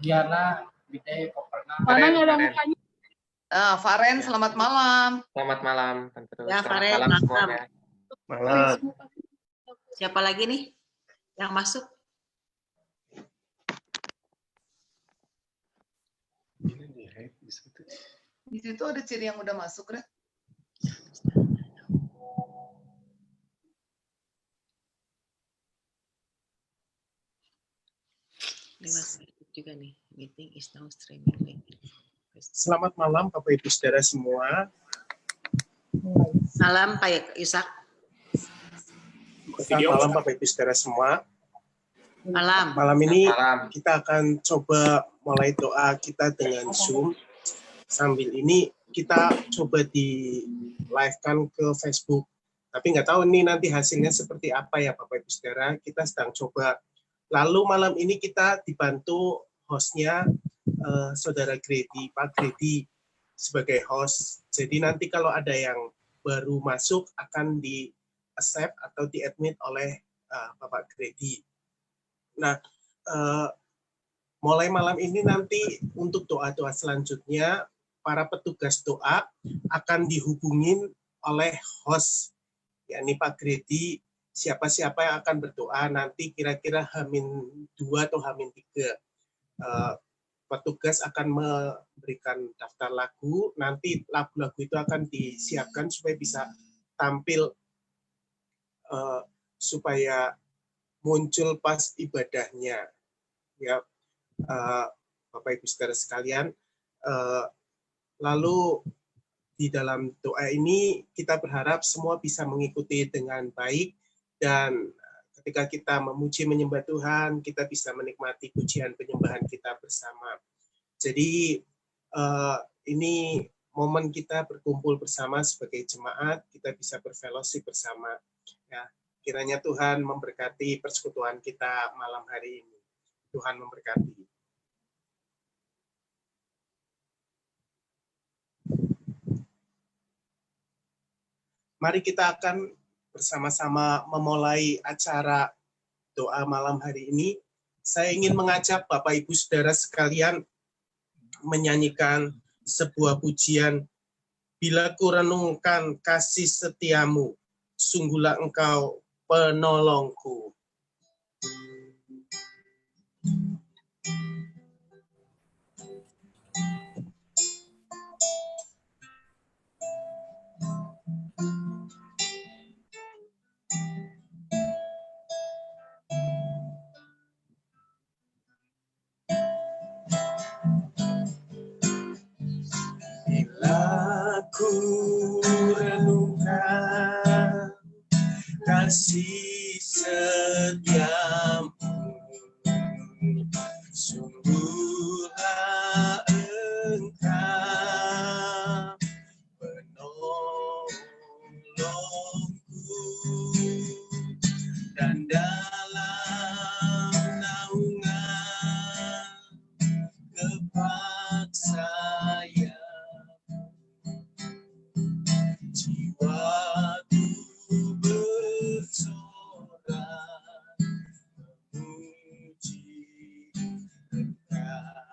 Diana, Bide, Koperna. Mana nggak ada mukanya? Faren, selamat malam. Selamat malam. Ya, Faren, malam semuanya. Malam. Siapa lagi nih yang masuk? Di situ ada ciri yang udah masuk, Re. Juga nih, meeting is now streaming. Selamat malam Bapak Ibu Saudara semua. Malam Pak Ishak. Selamat malam Bapak Ibu Saudara semua. Malam. Malam ini kita akan coba mulai doa kita dengan Zoom. Sambil ini kita coba di live-kan ke Facebook. Tapi nggak tahu nih nanti hasilnya seperti apa ya Bapak Ibu Saudara. Kita sedang coba. Lalu malam ini kita dibantu hostnya Saudara Gredi, Pak Gredi sebagai host. Jadi nanti kalau ada yang baru masuk akan di-accept atau di-admit oleh Bapak Gredi. Nah, mulai malam ini nanti untuk doa-doa selanjutnya, para petugas doa akan dihubungin oleh host, yakni Pak Gredi. Siapa-siapa yang akan berdoa nanti kira-kira H-2 atau H-3. Petugas akan memberikan daftar lagu, nanti lagu-lagu itu akan disiapkan supaya bisa tampil, supaya muncul pas ibadahnya. Ya, Bapak Ibu Saudara sekalian, lalu di dalam doa ini kita berharap semua bisa mengikuti dengan baik, dan ketika kita memuji menyembah Tuhan, kita bisa menikmati pujian penyembahan kita bersama. Jadi ini momen kita berkumpul bersama sebagai jemaat, kita bisa berfellowship bersama. Ya, kiranya Tuhan memberkati persekutuan kita malam hari ini. Tuhan memberkati. Mari kita akan bersama-sama memulai acara doa malam hari ini. Saya ingin mengajak Bapak Ibu Saudara sekalian menyanyikan sebuah pujian. Bila ku renungkan kasih setiamu, sungguhlah engkau penolongku. Bila ku renungkan kasih setiamu, sungguhlah engkau penolongku, dan dalam naungan kepaksaan jiwaku bersorak memuji Engkau.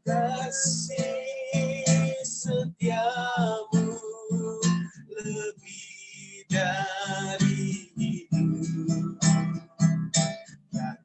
Kasih setiamu lebih dari hidup, tak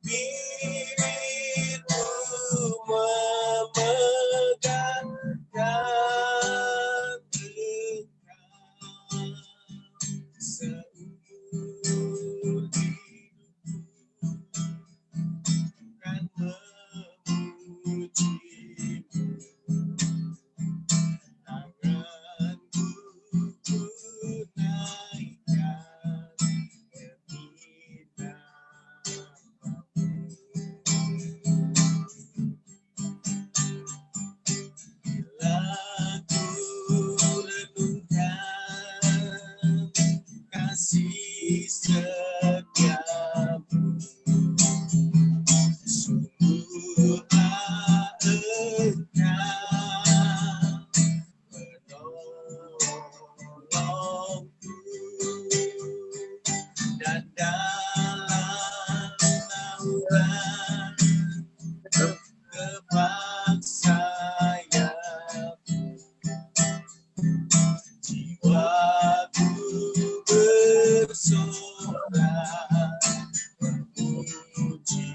memuji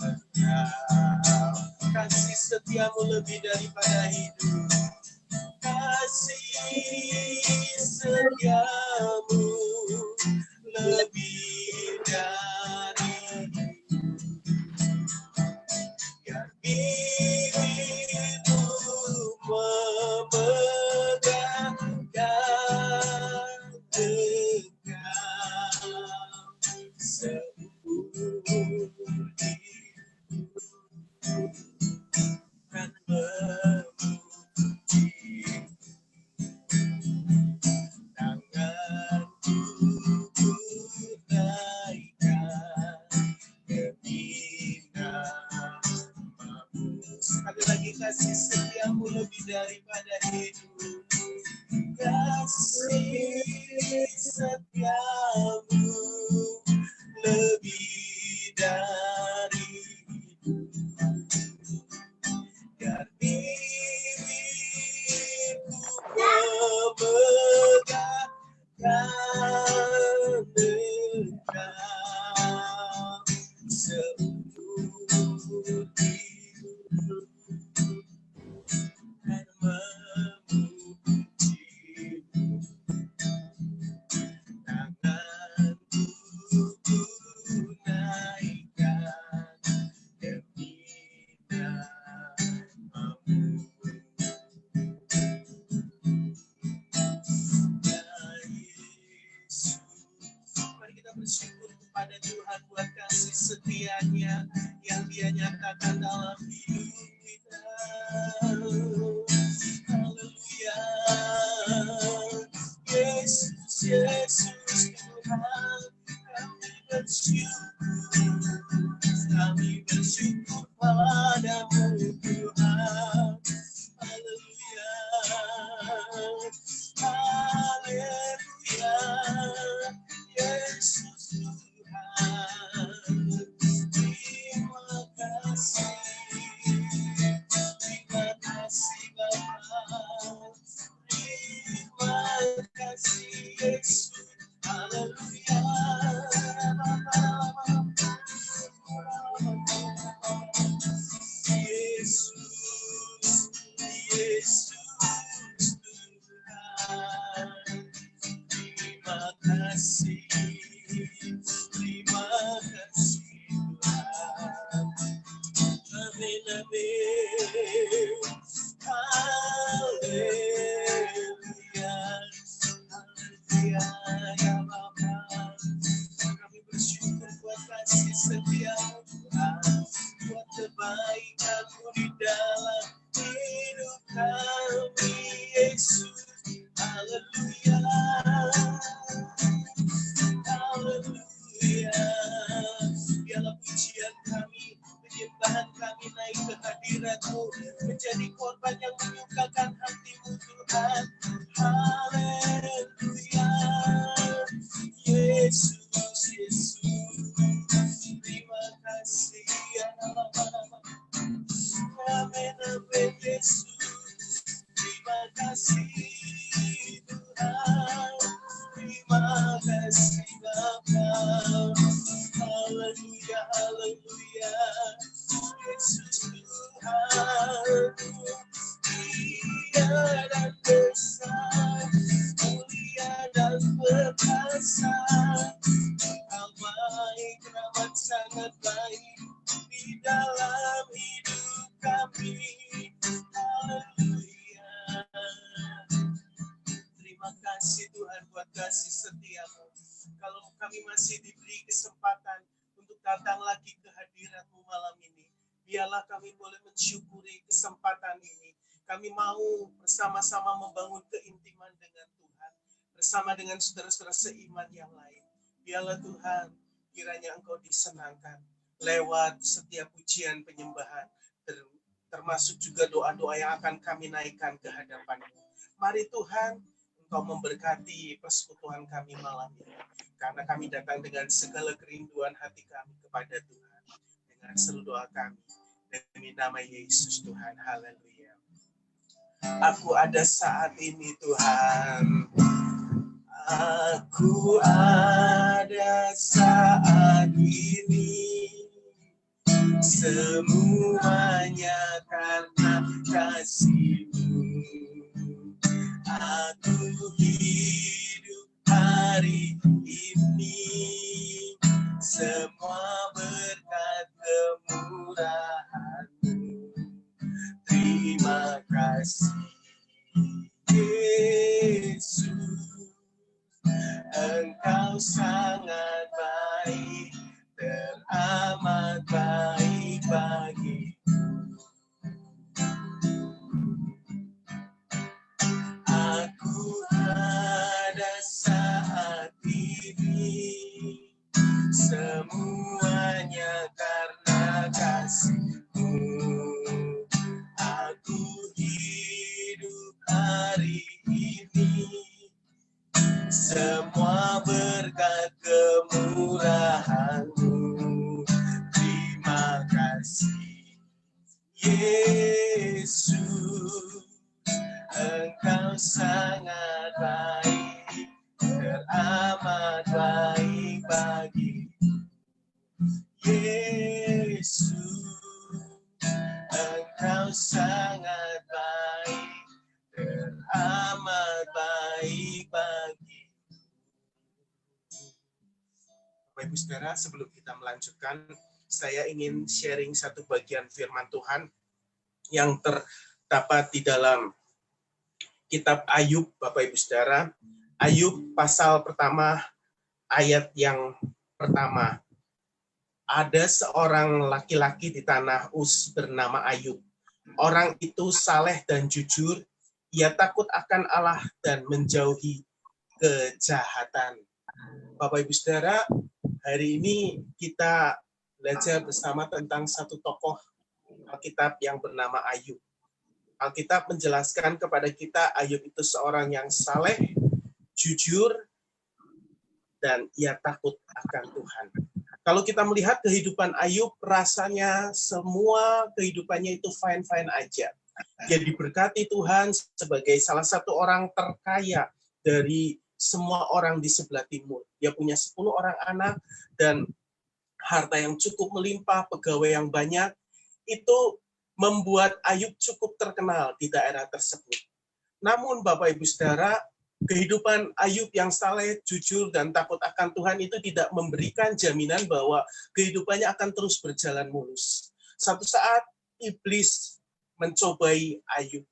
Engkau. Kasih setiamu lebih daripada hidup. Kasih setiamu lebih dari yang dirimu memegangkan Engkau seumur dan memuji tanganku naikkan demi namamu. Sekali lagi, kasih setiamu lebih daripada hidup. Kasih setiamu lebih dari hidup. Dan diriku memegangkan Engkau seumur hidup dan memujimu. Tanganku naikkan demi namamu. Ya Yesus, mari kita bersyukur kepada Tuhan buat kasih setia-Nya yang Dia nyatakan dalam hidup kita. Haleluya. Yesus, Yesus Tuhan, kami bersyukur. Kami bersyukur padamu Tuhan. Haleluya. Haleluya. Yesus Tuhan, terima kasih. Terima kasih Bapa. Terima kasih Yesus. Haleluya. Yesus, Yesus Tuhan, terima kasih Tuhan. Amin, amin. Haleluya, haleluya ya Bapa. Kami bersyukur buat kasih setia-Mu Tuhan, buat kebaikan-Mu di dalam hidup kami, Yesus. Haleluya, haleluya. Biarlah pujian kami, penyembahan kami naik ke hadirat-Mu, menjadi korban yang menyukakan hati-Mu Tuhan. Haleluya, Yesus, Yesus. Terima kasih ya Allah. Amin, amin, Yesus. Terima kasih Tuhan. Terima kasih Bapa. Haleluya, haleluya. Yesus Tuhan, mulia dan besar, mulia dan perkasa. Engkau baik, rahmat sangat baik di dalam hidup kami. Haleluya. Terima kasih Tuhan buat kasih setia-Mu. Kalau kami masih diberi kesempatan untuk datang lagi ke hadirat-Mu malam ini, biarlah kami boleh mensyukuri kesempatan ini. Kami mau bersama-sama membangun keintiman dengan Tuhan, bersama dengan saudara-saudara seiman yang lain. Biarlah Tuhan, kiranya Engkau disenangkan lewat setiap pujian penyembahan, termasuk juga doa-doa yang akan kami naikkan ke hadapan-Mu. Mari Tuhan, Engkau memberkati persekutuan kami malam ini, karena kami datang dengan segala kerinduan hati kami kepada Tuhan. Dengan seluruh doa kami, demi nama Yesus Tuhan. Haleluya. Aku ada saat ini Tuhan. Aku ada saat ini, semuanya karena kasih-Mu. Aku hidup hari ini, semua berkat kemurahan-Mu. Terima kasih, Yesus. Engkau sangat baik, teramat baik bagiku. Aku ada saat ini, semuanya karena kasih-Mu. Aku hidup hari ini, semua berkat kemurahan-Mu. Terima kasih, Yesus. Engkau sangat baik, teramat baik bagiku. Yesus, Engkau sangat baik, teramat baik bagiku. Bapak Ibu Saudara, sebelum kita melanjutkan, saya ingin sharing satu bagian firman Tuhan yang terdapat di dalam kitab Ayub, Bapak Ibu Saudara. Ayub pasal pertama, ayat yang pertama. Ada seorang laki-laki di tanah Uz bernama Ayub. Orang itu saleh dan jujur, ia takut akan Allah dan menjauhi kejahatan. Bapak Ibu Saudara, hari ini kita belajar bersama tentang satu tokoh Alkitab yang bernama Ayub. Alkitab menjelaskan kepada kita Ayub itu seorang yang saleh, jujur, dan ia takut akan Tuhan. Kalau kita melihat kehidupan Ayub, rasanya semua kehidupannya itu fine-fine aja. Dia diberkati Tuhan sebagai salah satu orang terkaya dari semua orang di sebelah timur. Dia punya 10 orang anak dan harta yang cukup melimpah, pegawai yang banyak. Itu membuat Ayub cukup terkenal di daerah tersebut. Namun Bapak Ibu Saudara, kehidupan Ayub yang saleh, jujur, dan takut akan Tuhan itu tidak memberikan jaminan bahwa kehidupannya akan terus berjalan mulus. Satu saat iblis mencobai Ayub.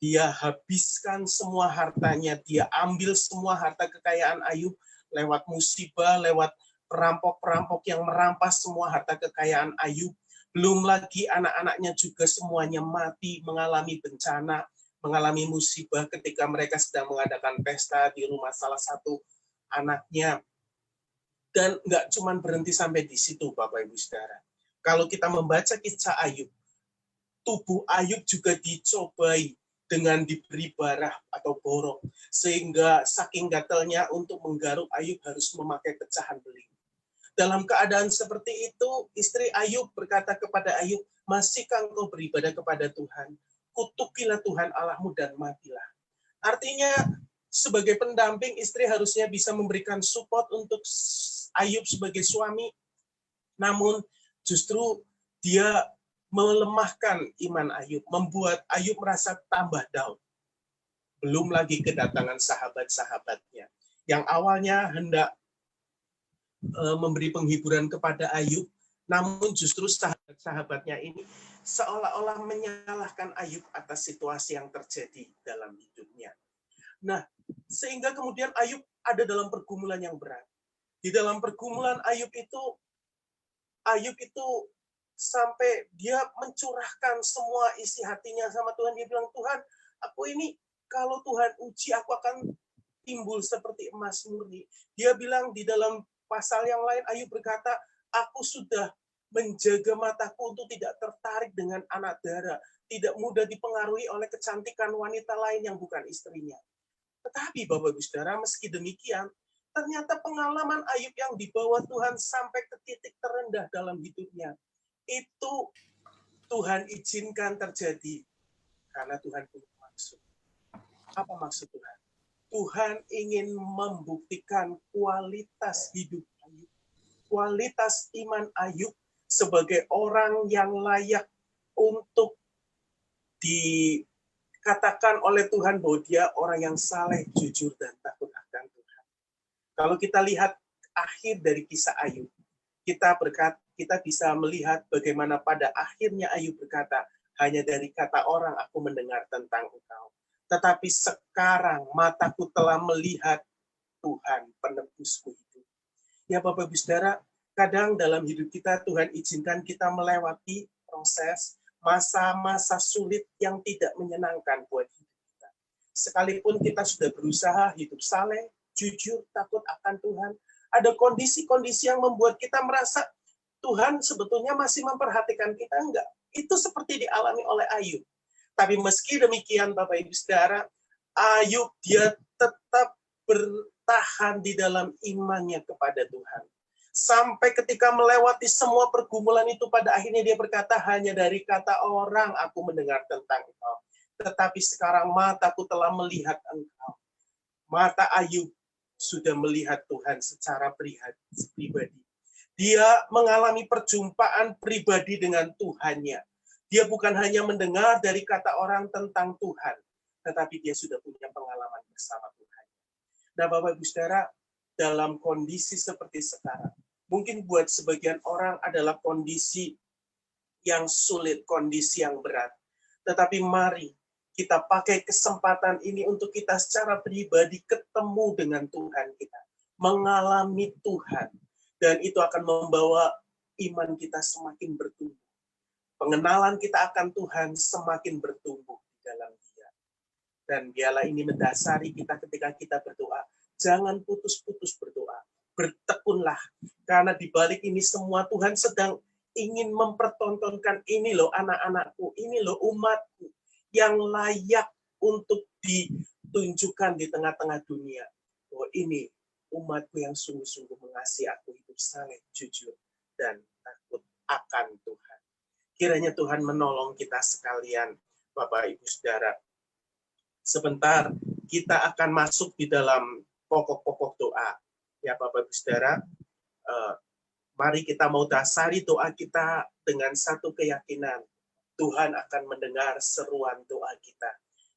Dia habiskan semua hartanya, dia ambil semua harta kekayaan Ayub lewat musibah, lewat perampok-perampok yang merampas semua harta kekayaan Ayub. Belum lagi anak-anaknya juga semuanya mati, mengalami bencana, mengalami musibah ketika mereka sedang mengadakan pesta di rumah salah satu anaknya. Dan nggak cuma berhenti sampai di situ, Bapak Ibu Saudara. Kalau kita membaca kisah Ayub, tubuh Ayub juga dicobai dengan diberi barah atau borok, sehingga saking gatalnya untuk menggaruk Ayub harus memakai pecahan beling. Dalam keadaan seperti itu, istri Ayub berkata kepada Ayub, masihkah engkau beribadah kepada Tuhan? Kutukilah Tuhan Allahmu dan matilah. Artinya, sebagai pendamping, istri harusnya bisa memberikan support untuk Ayub sebagai suami. Namun, justru dia melemahkan iman Ayub, membuat Ayub merasa tambah down. Belum lagi kedatangan sahabat-sahabatnya, yang awalnya hendak memberi penghiburan kepada Ayub, namun justru sahabat-sahabatnya ini seolah-olah menyalahkan Ayub atas situasi yang terjadi dalam hidupnya. Nah, sehingga kemudian Ayub ada dalam pergumulan yang berat. Di dalam pergumulan Ayub itu sampai dia mencurahkan semua isi hatinya sama Tuhan. Dia bilang, Tuhan, aku ini kalau Tuhan uji, aku akan timbul seperti emas murni. Dia bilang di dalam pasal yang lain, Ayub berkata, aku sudah menjaga mataku untuk tidak tertarik dengan anak dara, tidak mudah dipengaruhi oleh kecantikan wanita lain yang bukan istrinya. Tetapi Bapak Ibu Saudara, meski demikian, ternyata pengalaman Ayub yang dibawa Tuhan sampai ke titik terendah dalam hidupnya, itu Tuhan izinkan terjadi karena Tuhan punya maksud. Apa maksud Tuhan? Tuhan ingin membuktikan kualitas hidup Ayub, kualitas iman Ayub sebagai orang yang layak untuk dikatakan oleh Tuhan bahwa dia orang yang saleh, jujur, dan takut akan Tuhan. Kalau kita lihat akhir dari kisah Ayub, kita bisa melihat bagaimana pada akhirnya Ayub berkata, hanya dari kata orang aku mendengar tentang engkau. Tetapi sekarang mataku telah melihat Tuhan penebusku hidup. Ya Bapak Ibu Saudara, kadang dalam hidup kita Tuhan izinkan kita melewati proses masa-masa sulit yang tidak menyenangkan buat hidup kita. Sekalipun kita sudah berusaha hidup saleh, jujur, takut akan Tuhan, ada kondisi-kondisi yang membuat kita merasa Tuhan sebetulnya masih memperhatikan kita, enggak. Itu seperti dialami oleh Ayub. Tapi meski demikian, Bapak Ibu Saudara, Ayub dia tetap bertahan di dalam imannya kepada Tuhan. Sampai ketika melewati semua pergumulan itu, pada akhirnya dia berkata, hanya dari kata orang aku mendengar tentang engkau. Tetapi sekarang mataku telah melihat engkau. Mata Ayub sudah melihat Tuhan secara pribadi. Dia mengalami perjumpaan pribadi dengan Tuhannya. Dia bukan hanya mendengar dari kata orang tentang Tuhan, tetapi dia sudah punya pengalaman bersama Tuhan. Nah, Bapak Ibu Saudara, dalam kondisi seperti sekarang, mungkin buat sebagian orang adalah kondisi yang sulit, kondisi yang berat. Tetapi mari kita pakai kesempatan ini untuk kita secara pribadi ketemu dengan Tuhan kita, mengalami Tuhan, dan itu akan membawa iman kita semakin bertumbuh. Pengenalan kita akan Tuhan semakin bertumbuh di dalam Dia. Dan biarlah ini mendasari kita ketika kita berdoa. Jangan putus-putus berdoa. Bertekunlah. Karena di balik ini semua Tuhan sedang ingin mempertontonkan, ini loh anak-anakku, ini loh umatku yang layak untuk ditunjukkan di tengah-tengah dunia. Bahwa ini umatku yang sungguh-sungguh mengasihi aku, hidup saleh, jujur, dan takut akan Tuhan. Kiranya Tuhan menolong kita sekalian, Bapak Ibu Saudara. Sebentar kita akan masuk di dalam pokok-pokok doa. Ya Bapak Ibu Saudara, mari kita mau dasari doa kita dengan satu keyakinan. Tuhan akan mendengar seruan doa kita.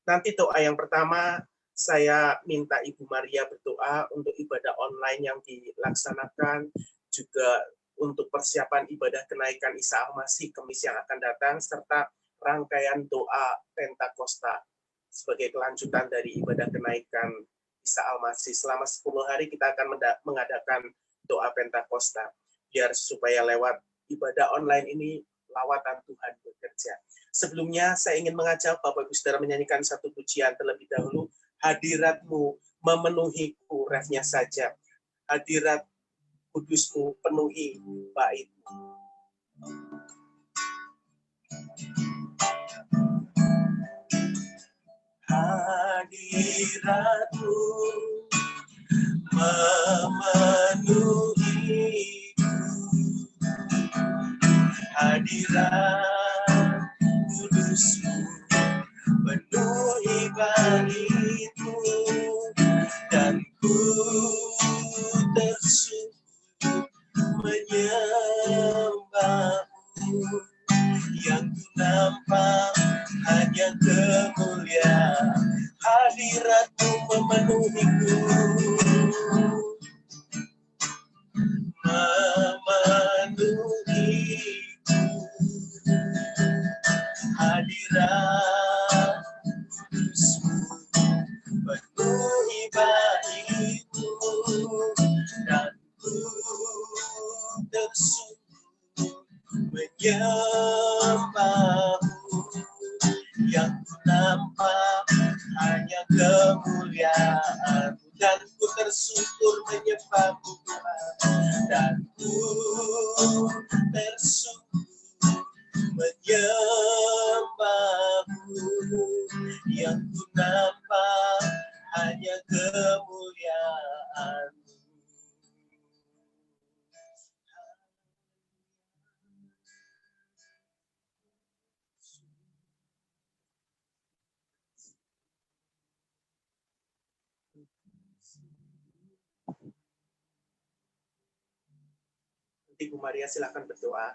Nanti doa yang pertama, saya minta Ibu Maria berdoa untuk ibadah online yang dilaksanakan, juga untuk persiapan ibadah kenaikan Isa Al-Masih Kamis yang akan datang, serta rangkaian doa Pentakosta sebagai kelanjutan dari ibadah kenaikan Isa Al-Masih. Selama 10 hari kita akan mengadakan doa Pentakosta, biar supaya lewat ibadah online ini lawatan Tuhan bekerja. Sebelumnya saya ingin mengajak Bapak Ibu Saudara menyanyikan satu pujian terlebih dahulu. Hadirat-Mu memenuhiku, refnya saja. Hadirat Kudus-Mu penuhi bait-Mu. Hadirat-Mu memenuhiku, hadirat Kudus-Mu penuhi bait-Mu, dan ku tersungkur menyembah-Mu. Yang ku nampak hanya kemuliaan, hadirat-Mu memenuhiku, memenuhiku, hadirat Kudus-Mu penuhi bait-Mu, dan ku tersungkur menyembah-Mu. Yang ku nampak hanya kemuliaan-Mu, dan ku tersungkur menyembah-Mu Tuhan, dan ku tersungkur menyembah-Mu. Yang ku nampak hanya kemuliaan-Mu. Ibu Maria silakan berdoa.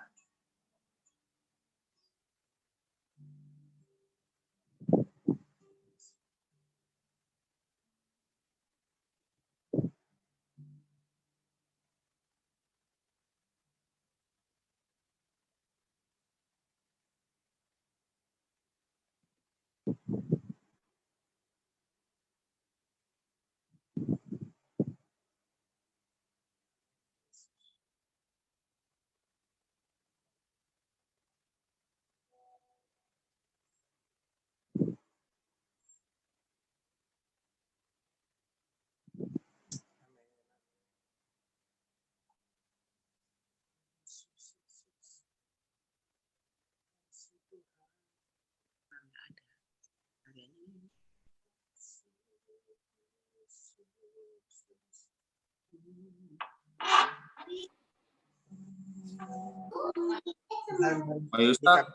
Ayo Ustaz.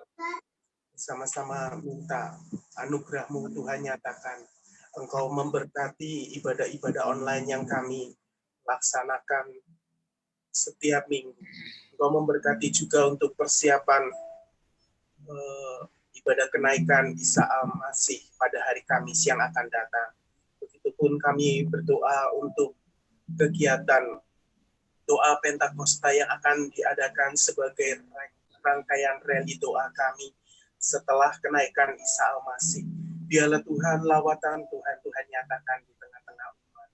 Sama-sama minta anugerah-Mu Tuhan, nyatakan Engkau memberkati ibadah-ibadah online yang kami laksanakan setiap minggu. Engkau memberkati juga untuk persiapan ibadah kenaikan Isa Al-Masih pada hari Kamis yang akan datang. Begitupun kami berdoa untuk kegiatan doa Pentakosta yang akan diadakan sebagai rangkaian rally doa kami setelah kenaikan Isa Al-Masih. Biarlah Tuhan, lawatan Tuhan, Tuhan nyatakan di tengah-tengah umat.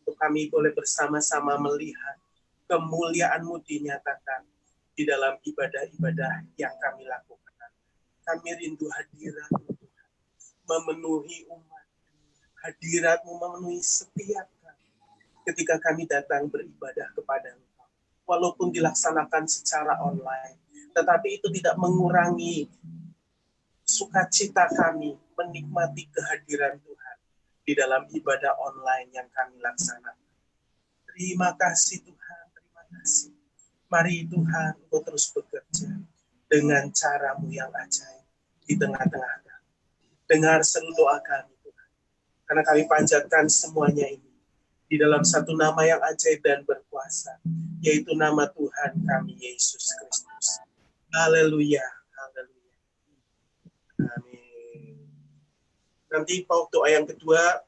Untuk kami boleh bersama-sama melihat kemuliaan-Mu dinyatakan di dalam ibadah-ibadah yang kami lakukan. Kami rindu hadirat-Mu Tuhan, memenuhi umat. Hadirat-Mu memenuhi setiap kami ketika kami datang beribadah kepada Engkau. Walaupun dilaksanakan secara online, tetapi itu tidak mengurangi sukacita kami menikmati kehadiran Tuhan di dalam ibadah online yang kami laksanakan. Terima kasih Tuhan, terima kasih. Mari Tuhan, Engkau terus bekerja dengan cara-Mu yang ajaib di tengah-tengah kami. Dengar seru doa kami Tuhan, karena kami panjatkan semuanya ini di dalam satu nama yang ajaib dan berkuasa, yaitu nama Tuhan kami Yesus Kristus. Haleluya, haleluya. Amin. Nanti paut doa yang kedua,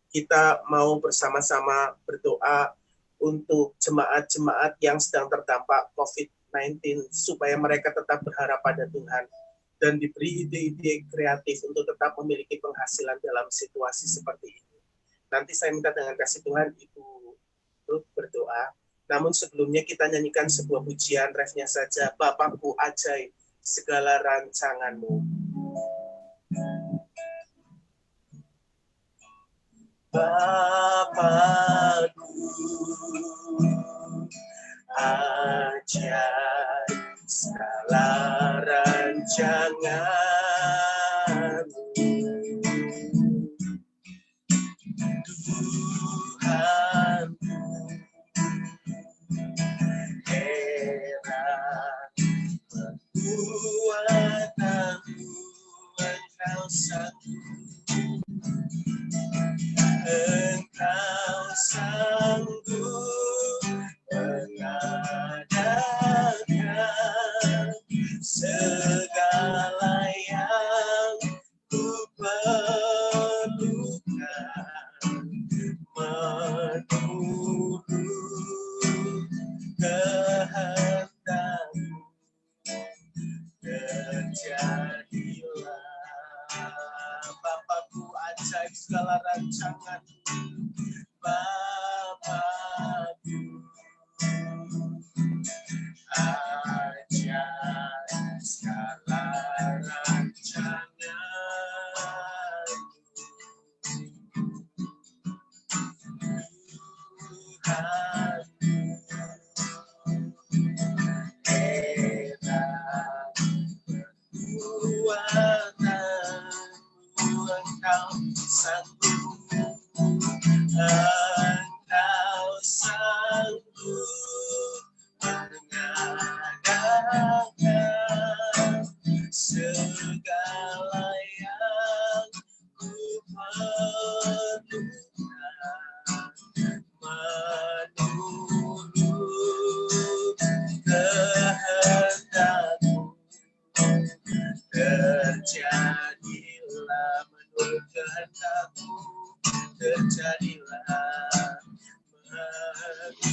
kita mau bersama-sama berdoa untuk jemaat-jemaat yang sedang terdampak COVID-19, supaya mereka tetap berharap pada Tuhan dan diberi ide-ide kreatif untuk tetap memiliki penghasilan dalam situasi seperti ini. Nanti saya minta dengan kasih Tuhan Ibu Ruth berdoa. Namun sebelumnya kita nyanyikan sebuah pujian, refnya saja, Bapakku ajaib segala rancangan-Mu. Bapakku ajaib segala rancangan-Mu. Tuhan heran kekuatan-Mu, Engkau sanggup, Engkau sanggup mengadakan segala yang ku perlukan, menurut kehendak-Mu. Terjadilah, Bapa.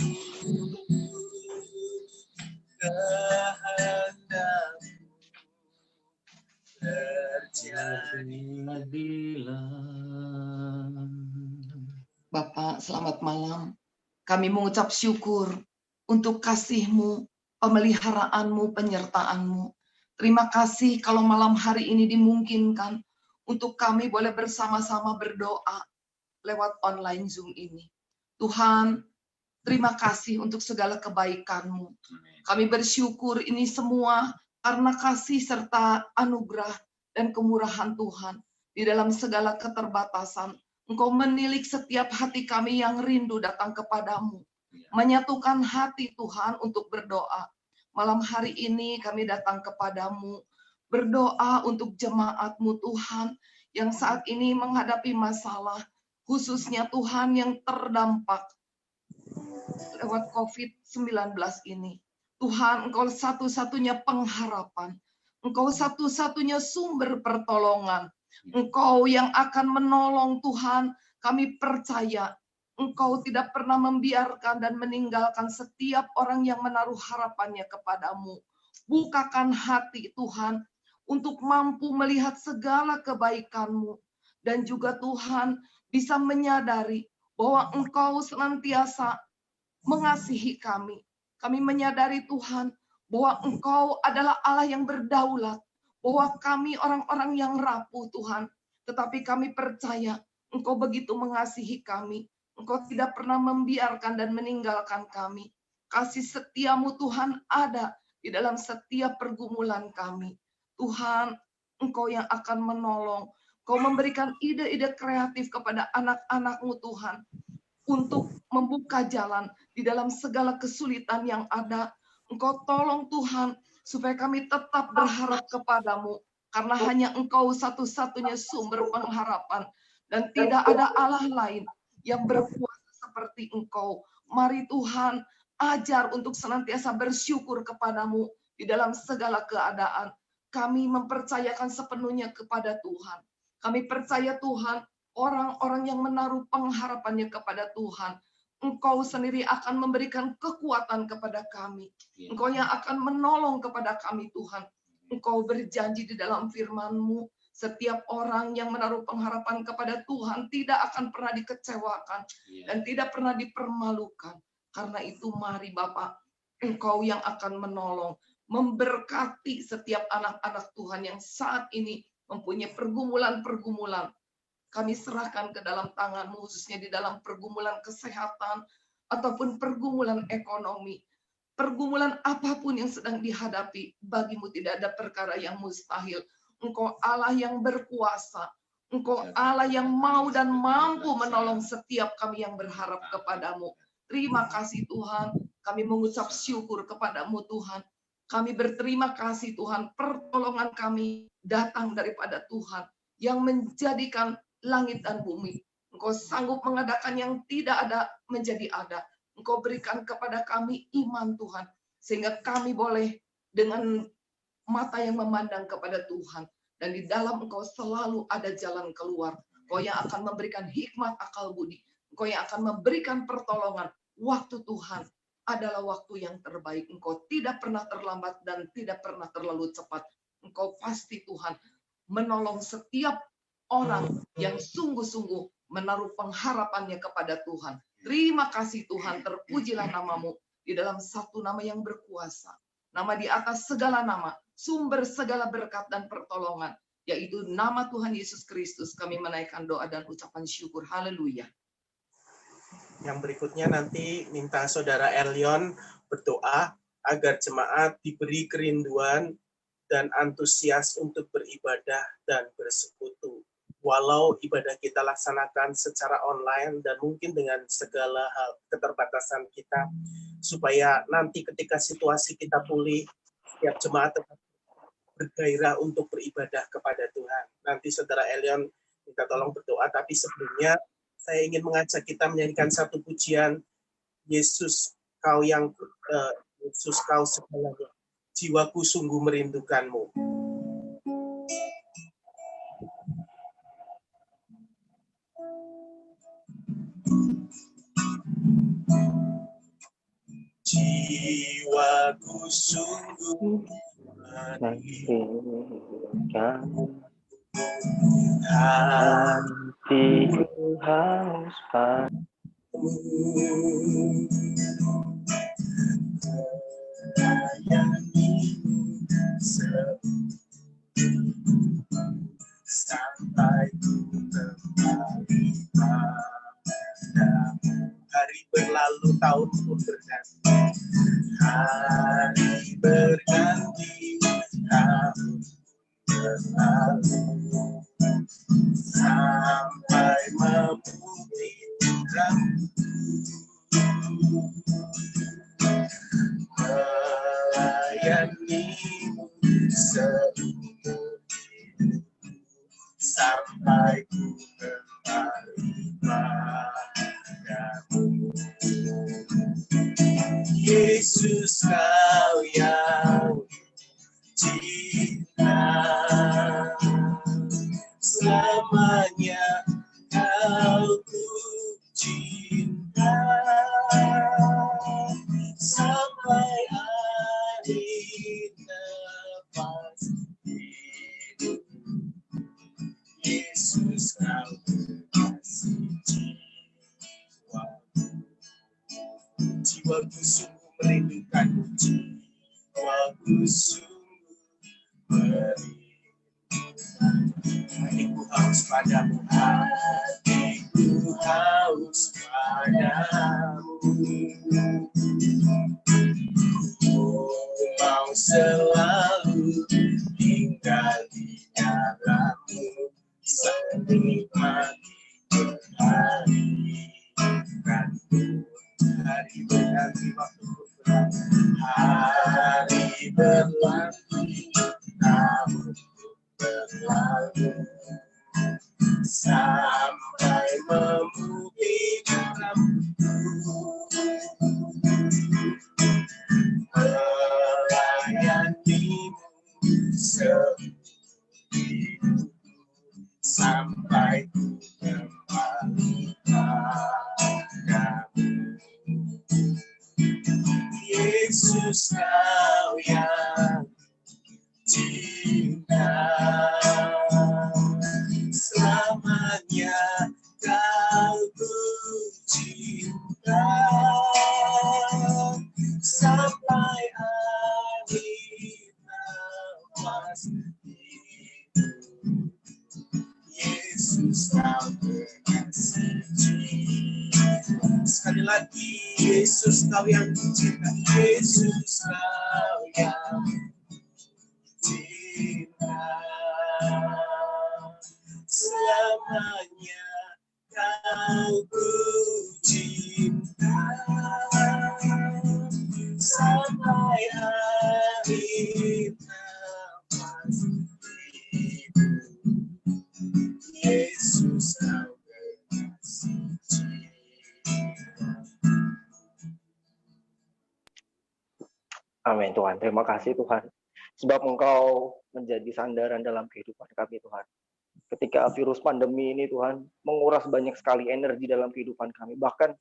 kehendakmu terjadi. Bapak, selamat malam. Kami mengucap syukur untuk kasih-Mu, pemeliharaanmu, penyertaan-Mu. Terima kasih kalau malam hari ini dimungkinkan untuk kami boleh bersama-sama berdoa lewat online Zoom ini. Tuhan, terima kasih untuk segala kebaikan-Mu. Kami bersyukur ini semua karena kasih serta anugerah dan kemurahan Tuhan. Di dalam segala keterbatasan, Engkau menilik setiap hati kami yang rindu datang kepadamu. Menyatukan hati Tuhan untuk berdoa. Malam hari ini kami datang kepadamu, berdoa untuk jemaat-Mu Tuhan, yang saat ini menghadapi masalah, khususnya Tuhan yang terdampak lewat COVID-19 ini. Tuhan, Engkau satu-satunya pengharapan. Engkau satu-satunya sumber pertolongan. Engkau yang akan menolong Tuhan. Kami percaya Engkau tidak pernah membiarkan dan meninggalkan setiap orang yang menaruh harapannya kepadamu. Bukakan hati Tuhan untuk mampu melihat segala kebaikan-Mu. Dan juga Tuhan bisa menyadari bahwa Engkau senantiasa mengasihi kami. Kami menyadari Tuhan bahwa Engkau adalah Allah yang berdaulat. Bahwa kami orang-orang yang rapuh Tuhan. Tetapi kami percaya Engkau begitu mengasihi kami. Engkau tidak pernah membiarkan dan meninggalkan kami. Kasih setiamu Tuhan ada di dalam setiap pergumulan kami. Tuhan, Engkau yang akan menolong. Engkau memberikan ide-ide kreatif kepada anak-anak-Mu Tuhan. Untuk membuka jalan di dalam segala kesulitan yang ada. Engkau tolong Tuhan, supaya kami tetap berharap kepadamu. Karena hanya Engkau satu-satunya sumber pengharapan. Dan tidak ada Allah lain yang berkuasa seperti Engkau. Mari Tuhan, ajar untuk senantiasa bersyukur kepadamu di dalam segala keadaan. Kami mempercayakan sepenuhnya kepada Tuhan. Kami percaya Tuhan, orang-orang yang menaruh pengharapannya kepada Tuhan, Engkau sendiri akan memberikan kekuatan kepada kami. Engkau yang akan menolong kepada kami Tuhan. Engkau berjanji di dalam firman-Mu, setiap orang yang menaruh pengharapan kepada Tuhan tidak akan pernah dikecewakan dan tidak pernah dipermalukan. Karena itu mari Bapak, Engkau yang akan menolong, memberkati setiap anak-anak Tuhan yang saat ini mempunyai pergumulan-pergumulan. Kami serahkan ke dalam tangan-Mu, khususnya di dalam pergumulan kesehatan ataupun pergumulan ekonomi. Pergumulan apapun yang sedang dihadapi, bagimu tidak ada perkara yang mustahil. Engkau Allah yang berkuasa. Engkau Allah yang mau dan mampu menolong setiap kami yang berharap kepadamu. Terima kasih Tuhan. Kami mengucap syukur kepadamu Tuhan. Kami berterima kasih Tuhan. Pertolongan kami datang daripada Tuhan yang menjadikan langit dan bumi. Engkau sanggup mengadakan yang tidak ada menjadi ada. Engkau berikan kepada kami iman Tuhan. Sehingga kami boleh dengan mata yang memandang kepada Tuhan. Dan di dalam Engkau selalu ada jalan keluar. Engkau yang akan memberikan hikmat akal budi. Engkau yang akan memberikan pertolongan. Waktu Tuhan adalah waktu yang terbaik. Engkau tidak pernah terlambat dan tidak pernah terlalu cepat. Engkau pasti Tuhan menolong setiap orang yang sungguh-sungguh menaruh pengharapannya kepada Tuhan. Terima kasih Tuhan, terpujilah namamu di dalam satu nama yang berkuasa. Nama di atas segala nama, sumber segala berkat dan pertolongan, yaitu nama Tuhan Yesus Kristus. Kami menaikkan doa dan ucapan syukur. Haleluya. Yang berikutnya nanti minta Saudara Erlion berdoa agar jemaat diberi kerinduan dan antusias untuk beribadah dan bersekutu. Walau ibadah kita laksanakan secara online dan mungkin dengan segala hal keterbatasan kita, supaya nanti ketika situasi kita pulih, setiap jemaat tetap bergairah untuk beribadah kepada Tuhan. Nanti Saudara Elion minta tolong berdoa, tapi sebelumnya saya ingin mengajak kita menyanyikan satu pujian, Yesus Kau yang Yesus Kau segalanya, jiwaku sungguh merindukanmu. jiwaku sungguh Nantikan hatimu. hatiku haus padamu. Sampai ku kembali padamu. Hari berlalu, tahun pun berganti. Hari berganti, tahun berlalu. Sampai memutih rambutku, melayanimu seumur hidup, sampai ku kembali padamu. Yesus, kau yang cinta, selamanya kau ku cinta, sampai akhir nafas hidup. Yesus, kau kekasih jiwaku. Jiwaku sungguh merindukanmu, jiwaku sungguh merindukanmu. Hatiku haus padamu, hatiku haus padamu. Ku mau selalu tinggal di dalammu, menikmati hari ganti, hari berganti, waktu berlalu, hari berlalu, tahun berlalu, sampai memutih rambutku, melayanimu seumur hidupku, sampai ku kembali padamu. Yesus, kau yang cinta, selamanya kau ku cinta, sampai akhir nafas hidup. Yesus, kau kekasih jiwa. Sekali lagi, Yesus, kau yang cinta, Yesus, kau yang cinta, selamanya kau ku cinta, sampai akhir nafas hidup. Yesus, kau kekasih jiwa. Amin Tuhan, terima kasih Tuhan. Sebab Engkau menjadi sandaran dalam kehidupan kami Tuhan. Ketika virus pandemi ini Tuhan menguras banyak sekali energi dalam kehidupan kami. Bahkan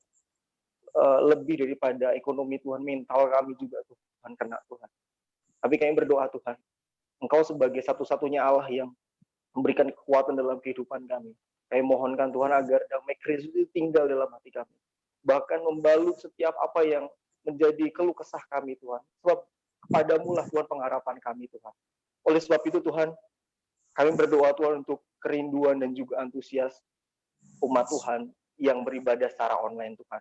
lebih daripada ekonomi Tuhan, mental kami juga Tuhan kena Tuhan. Tapi kami berdoa Tuhan, Engkau sebagai satu-satunya Allah yang memberikan kekuatan dalam kehidupan kami. Kami mohonkan Tuhan agar damai Kristus itu tinggal dalam hati kami. Bahkan membalut setiap apa yang menjadi keluh kesah kami Tuhan. Sebab kepadamu lah Tuhan pengharapan kami Tuhan. Oleh sebab itu Tuhan, kami berdoa Tuhan untuk kerinduan dan juga antusias umat Tuhan yang beribadah secara online Tuhan.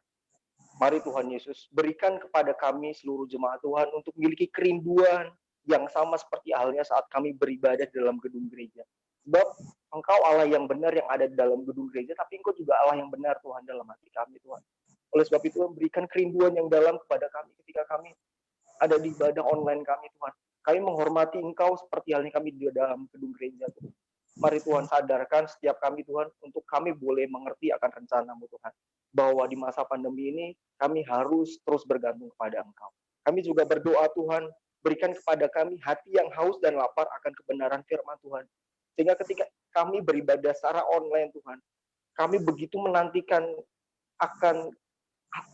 Mari Tuhan Yesus berikan kepada kami seluruh jemaat Tuhan untuk memiliki kerinduan yang sama seperti halnya saat kami beribadah di dalam gedung gereja. Sebab Engkau Allah yang benar yang ada di dalam gedung gereja, tapi Engkau juga Allah yang benar Tuhan dalam hati kami Tuhan. Oleh sebab itu berikan kerinduan yang dalam kepada kami ketika kami ada di ibadah online kami Tuhan. Kami menghormati Engkau seperti halnya kami di dalam gedung gereja Tuhan. Mari Tuhan sadarkan setiap kami Tuhan untuk kami boleh mengerti akan rencana-Mu Tuhan. Bahwa di masa pandemi ini kami harus terus bergantung kepada Engkau. Kami juga berdoa Tuhan, berikan kepada kami hati yang haus dan lapar akan kebenaran firman Tuhan. Sehingga ketika kami beribadah secara online Tuhan, kami begitu menantikan akan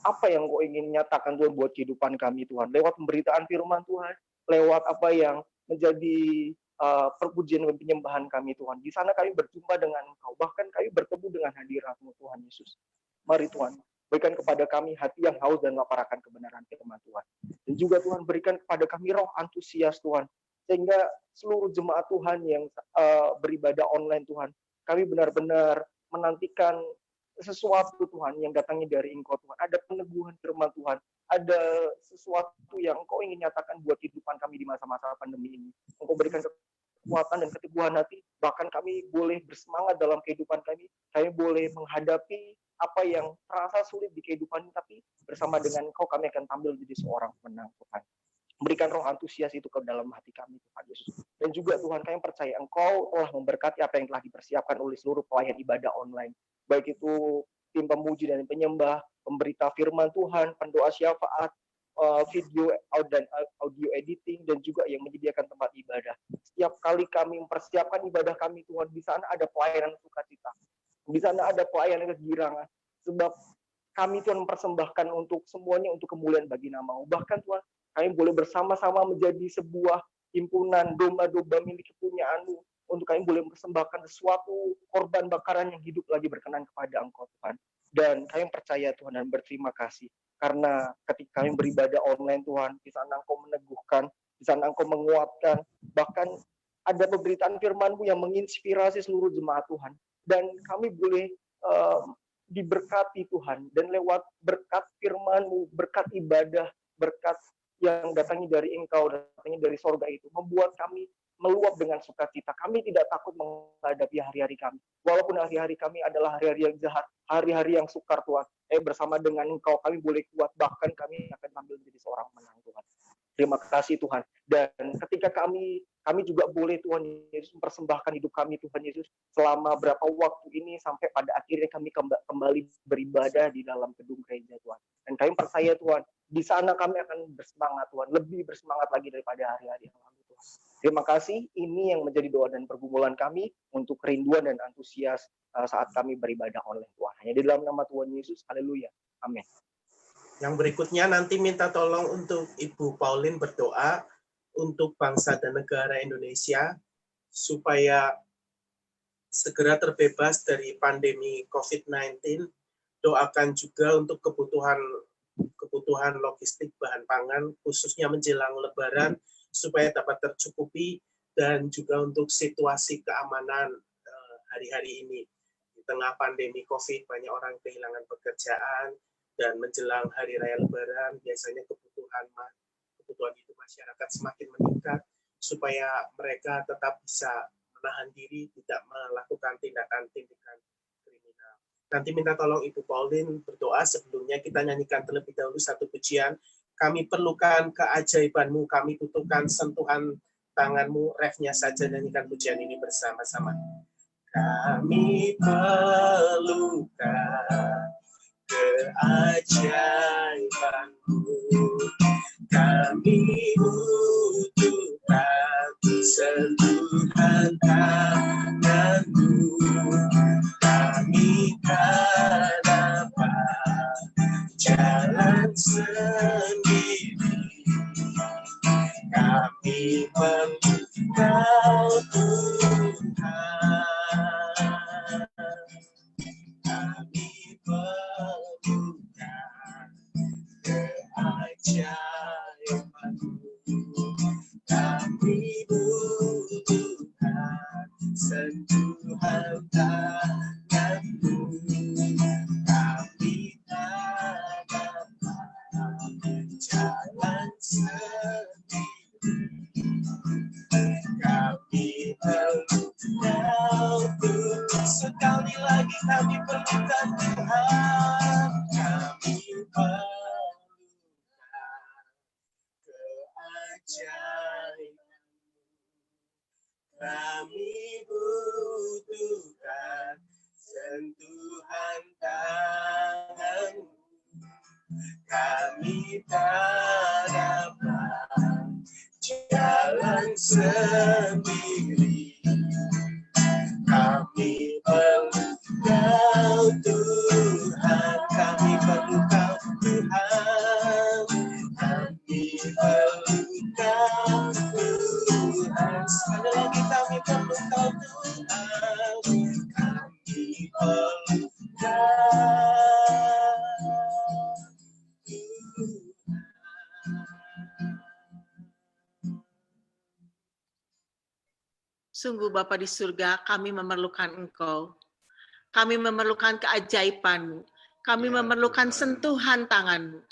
apa yang Kau ingin nyatakan Tuhan buat kehidupan kami Tuhan, lewat pemberitaan firman Tuhan, lewat apa yang menjadi perpujian dan penyembahan kami Tuhan. Di sana kami berjumpa dengan Engkau, bahkan kami bertemu dengan hadirat-Mu Tuhan Yesus. Mari Tuhan, berikan kepada kami hati yang haus dan lapar akan kebenaran firman Tuhan. Dan juga Tuhan, berikan kepada kami roh antusias Tuhan, sehingga seluruh jemaat Tuhan yang beribadah online Tuhan, kami benar-benar menantikan sesuatu Tuhan yang datangnya dari Engkau Tuhan. Ada peneguhan firman Tuhan, ada sesuatu yang Engkau ingin nyatakan buat kehidupan kami di masa-masa pandemi ini. Engkau berikan kekuatan dan keteguhan hati, bahkan kami boleh bersemangat dalam kehidupan kami boleh menghadapi apa yang terasa sulit di kehidupan ini, tapi bersama dengan Engkau kami akan tampil jadi seorang pemenang Tuhan. Berikan roh antusias itu ke dalam hati kami Tuhan Yesus. Dan juga Tuhan, kami percaya Engkau telah memberkati apa yang telah dipersiapkan oleh seluruh pelayan ibadah online. Baik itu tim pemuji dan penyembah, pemberita firman Tuhan, pendoa syafaat, video dan audio editing, dan juga yang menyediakan tempat ibadah. Setiap kali kami mempersiapkan ibadah kami Tuhan, di sana ada pelayanan sukacita, di sana ada pelayanan kegirangan, sebab kami Tuhan mempersembahkan untuk semuanya untuk kemuliaan bagi nama-Mu. Bahkan Tuhan, kami boleh bersama-sama menjadi sebuah himpunan domba-domba milik kepunyaan-Mu, untuk kami boleh mempersembahkan sesuatu korban bakaran yang hidup lagi berkenan kepada Engkau Tuhan. Dan kami percaya Tuhan dan berterima kasih, karena ketika kami beribadah online Tuhan, di sana Engkau meneguhkan, di sana Engkau menguatkan, bahkan ada pemberitaan firman-Mu yang menginspirasi seluruh jemaat Tuhan. Dan kami boleh diberkati Tuhan, dan lewat berkat firman-Mu, berkat ibadah, berkat yang datangnya dari Engkau, datangnya dari sorga itu, membuat kami meluap dengan sukacita. Kami tidak takut menghadapi hari-hari kami. Walaupun hari-hari kami adalah hari-hari yang jahat, hari-hari yang sukar Tuhan. Bersama dengan Engkau kami boleh kuat, bahkan kami akan tampil menjadi seorang menang Tuhan. Terima kasih Tuhan. Dan ketika kami juga boleh Tuhan Yesus mempersembahkan hidup kami Tuhan Yesus selama berapa waktu ini, sampai pada akhirnya kami kembali beribadah di dalam gedung gereja Tuhan. Dan kami percaya Tuhan, di sana kami akan bersemangat Tuhan, lebih bersemangat lagi daripada hari-hari yang lalu Tuhan. Terima kasih, ini yang menjadi doa dan pergumulan kami untuk kerinduan dan antusias saat kami beribadah online Tuhan. Hanya di dalam nama Tuhan Yesus, haleluya, amin. Yang berikutnya nanti minta tolong untuk Ibu Pauline berdoa untuk bangsa dan negara Indonesia supaya segera terbebas dari pandemi COVID-19. Doakan juga untuk kebutuhan logistik bahan pangan, khususnya menjelang Lebaran, supaya dapat tercukupi, dan juga untuk situasi keamanan hari-hari ini. Di tengah pandemi COVID, banyak orang kehilangan pekerjaan, dan menjelang Hari Raya Lebaran, biasanya kebutuhan hidup masyarakat semakin meningkat, supaya mereka tetap bisa menahan diri, tidak melakukan tindakan-tindakan kriminal. Nanti minta tolong Ibu Pauline berdoa. Sebelumnya kita nyanyikan terlebih dahulu satu pujian. Kami perlukan keajaiban-Mu, kami butuhkan sentuhan tangan-Mu. Refnya saja nyanyikan pujian ini bersama-sama. Kami perlukan keajaiban-Mu, kami butuhkan sentuhan tangan-Mu, kami tak dapat jalan sendiri, kami perlu Kau Tuhan, kami perlukan keajaiban-Mu, kami butuhkan sentuhan tangan-Mu, kami tak dapat jalan sendiri, kami perlu Kau Tuhan. Sekali lagi kami perlukan Tuhan, kami perlukan keajaiban-Mu, kami butuhkan sentuhan tangan-Mu, kami tak dapat jalan sendiri, kami perlu Kau Tuhan, kami perlu Kau Sungguh Bapa di surga, kami memerlukan Engkau. Kami memerlukan keajaiban-Mu. Kami memerlukan sentuhan tangan-Mu.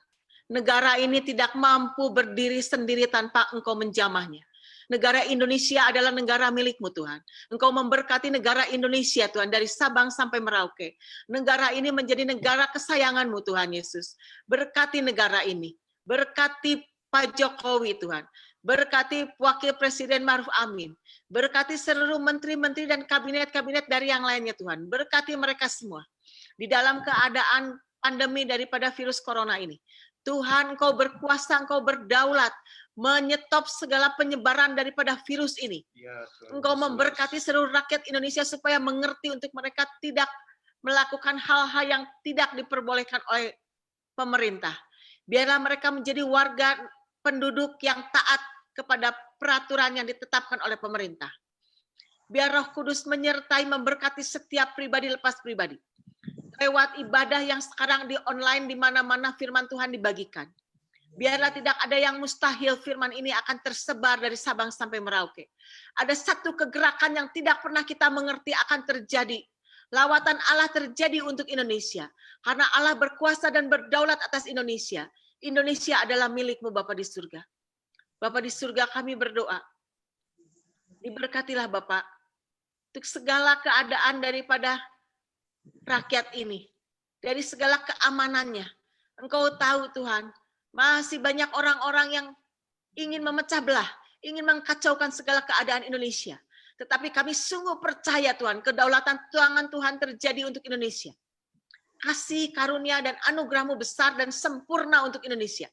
Negara ini tidak mampu berdiri sendiri tanpa Engkau menjamahnya. Negara Indonesia adalah negara milik-Mu Tuhan. Engkau memberkati negara Indonesia Tuhan, dari Sabang sampai Merauke. Negara ini menjadi negara kesayangan-Mu Tuhan Yesus. Berkati negara ini. Berkati Pak Jokowi Tuhan. Berkati Wakil Presiden Ma'ruf Amin. Berkati seluruh menteri-menteri dan kabinet-kabinet dari yang lainnya Tuhan. Berkati mereka semua. Di dalam keadaan pandemi daripada virus corona ini. Tuhan, Engkau berkuasa, Engkau berdaulat, menyetop segala penyebaran daripada virus ini. Engkau memberkati seluruh rakyat Indonesia supaya mengerti untuk mereka tidak melakukan hal-hal yang tidak diperbolehkan oleh pemerintah. Biarlah mereka menjadi warga penduduk yang taat kepada peraturan yang ditetapkan oleh pemerintah. Biar Roh Kudus menyertai, memberkati setiap pribadi lepas pribadi. Lewat ibadah yang sekarang di online, di mana-mana firman Tuhan dibagikan. Biarlah tidak ada yang mustahil, firman ini akan tersebar dari Sabang sampai Merauke. Ada satu kegerakan yang tidak pernah kita mengerti akan terjadi. Lawatan Allah terjadi untuk Indonesia. Karena Allah berkuasa dan berdaulat atas Indonesia. Indonesia adalah milik-Mu Bapa di surga. Bapa di surga, kami berdoa. Diberkatilah Bapak untuk segala keadaan daripada rakyat ini, dari segala keamanannya. Engkau tahu Tuhan, masih banyak orang-orang yang ingin memecah belah, ingin mengkacaukan segala keadaan Indonesia. Tetapi kami sungguh percaya Tuhan, kedaulatan tangan Tuhan terjadi untuk Indonesia. Kasih karunia dan anugerah-Mu besar dan sempurna untuk Indonesia.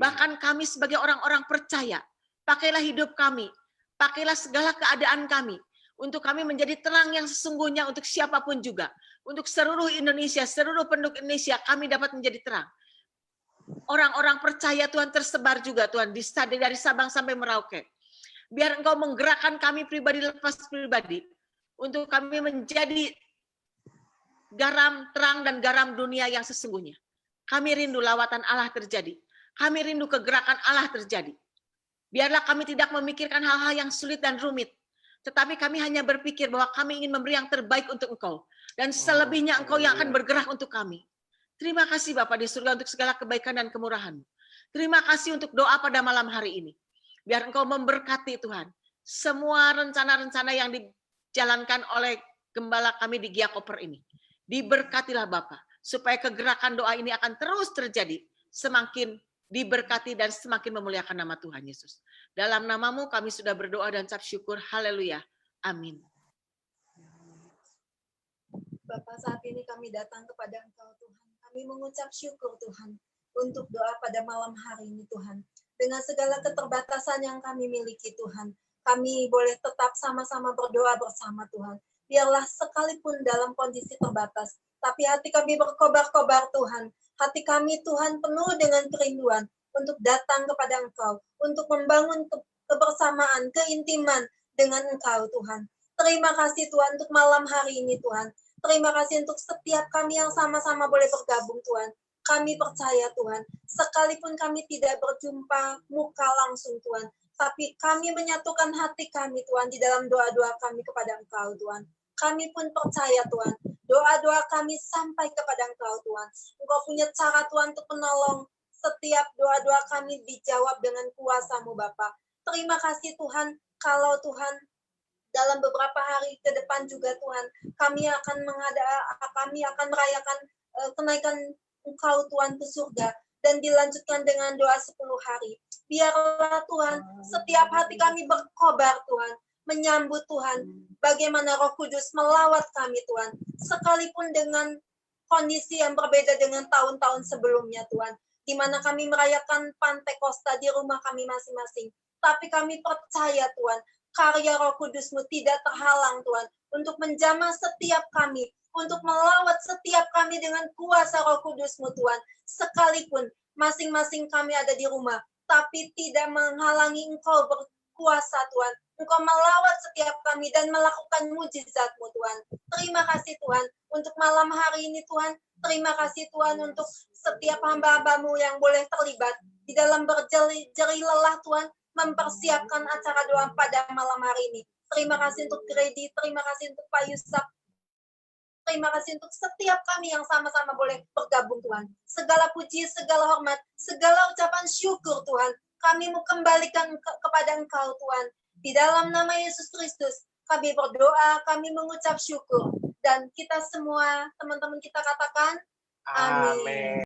Bahkan kami sebagai orang-orang percaya, pakailah hidup kami, pakailah segala keadaan kami, untuk kami menjadi terang yang sesungguhnya untuk siapapun juga. Untuk seluruh Indonesia, seluruh penduduk Indonesia, kami dapat menjadi terang. Orang-orang percaya Tuhan tersebar juga Tuhan, dari Sabang sampai Merauke. Biar Engkau menggerakkan kami pribadi lepas pribadi, untuk kami menjadi garam terang dan garam dunia yang sesungguhnya. Kami rindu lawatan Allah terjadi. Kami rindu kegerakan Allah terjadi. Biarlah kami tidak memikirkan hal-hal yang sulit dan rumit. Tetapi kami hanya berpikir bahwa kami ingin memberi yang terbaik untuk Engkau. Dan selebihnya Engkau yang akan bergerak untuk kami. Terima kasih Bapa di surga untuk segala kebaikan dan kemurahan-Mu. Terima kasih untuk doa pada malam hari ini. Biar Engkau memberkati Tuhan. Semua rencana-rencana yang dijalankan oleh gembala kami di Gia Koper ini. Diberkatilah Bapa. Supaya kegerakan doa ini akan terus terjadi. Semakin diberkati dan semakin memuliakan nama Tuhan Yesus. Dalam nama-Mu kami sudah berdoa dan ucap syukur. Haleluya. Amin. Bapak, saat ini kami datang kepada Engkau Tuhan. Kami mengucap syukur Tuhan untuk doa pada malam hari ini Tuhan. Dengan segala keterbatasan yang kami miliki Tuhan, kami boleh tetap sama-sama berdoa bersama Tuhan. Biarlah sekalipun dalam kondisi terbatas, tapi hati kami berkobar-kobar Tuhan. Hati kami Tuhan penuh dengan kerinduan untuk datang kepada Engkau, untuk membangun kebersamaan, keintiman dengan Engkau Tuhan. Terima kasih Tuhan untuk malam hari ini Tuhan. Terima kasih untuk setiap kami yang sama-sama boleh bergabung Tuhan. Kami percaya Tuhan, sekalipun kami tidak berjumpa muka langsung Tuhan, tapi kami menyatukan hati kami Tuhan di dalam doa-doa kami kepada Engkau Tuhan. Kami pun percaya Tuhan, doa-doa kami sampai kepada Engkau Tuhan. Engkau punya cara Tuhan untuk menolong setiap doa-doa kami dijawab dengan kuasa-Mu Bapa. Terima kasih Tuhan, kalau Tuhan dalam beberapa hari ke depan juga Tuhan, kami akan merayakan kenaikan Engkau Tuhan ke surga dan dilanjutkan dengan doa 10 hari. Biarlah Tuhan, setiap hati kami berkobar Tuhan, menyambut Tuhan, bagaimana Roh Kudus melawat kami Tuhan, sekalipun dengan kondisi yang berbeda dengan tahun-tahun sebelumnya Tuhan, di mana kami merayakan Pantekosta di rumah kami masing-masing. Tapi kami percaya Tuhan, karya Roh Kudus-Mu tidak terhalang Tuhan, untuk menjamah setiap kami, untuk melawat setiap kami dengan kuasa Roh Kudus-Mu Tuhan, sekalipun masing-masing kami ada di rumah, tapi tidak menghalangi Engkau berkuasa Tuhan. Engkau melawat setiap kami dan melakukan mujizat-Mu Tuhan. Terima kasih Tuhan untuk malam hari ini Tuhan. Terima kasih Tuhan untuk setiap hamba-hamba-Mu yang boleh terlibat di dalam berjeri lelah Tuhan, mempersiapkan acara doa pada malam hari ini. Terima kasih untuk Grady, terima kasih untuk Pak Yusuf, terima kasih untuk setiap kami yang sama-sama boleh bergabung Tuhan. Segala puji, segala hormat, segala ucapan syukur Tuhan, kami mau kembalikan kepada Engkau Tuhan. Di dalam nama Yesus Kristus, kami berdoa, kami mengucap syukur. Dan kita semua, teman-teman kita katakan, amin.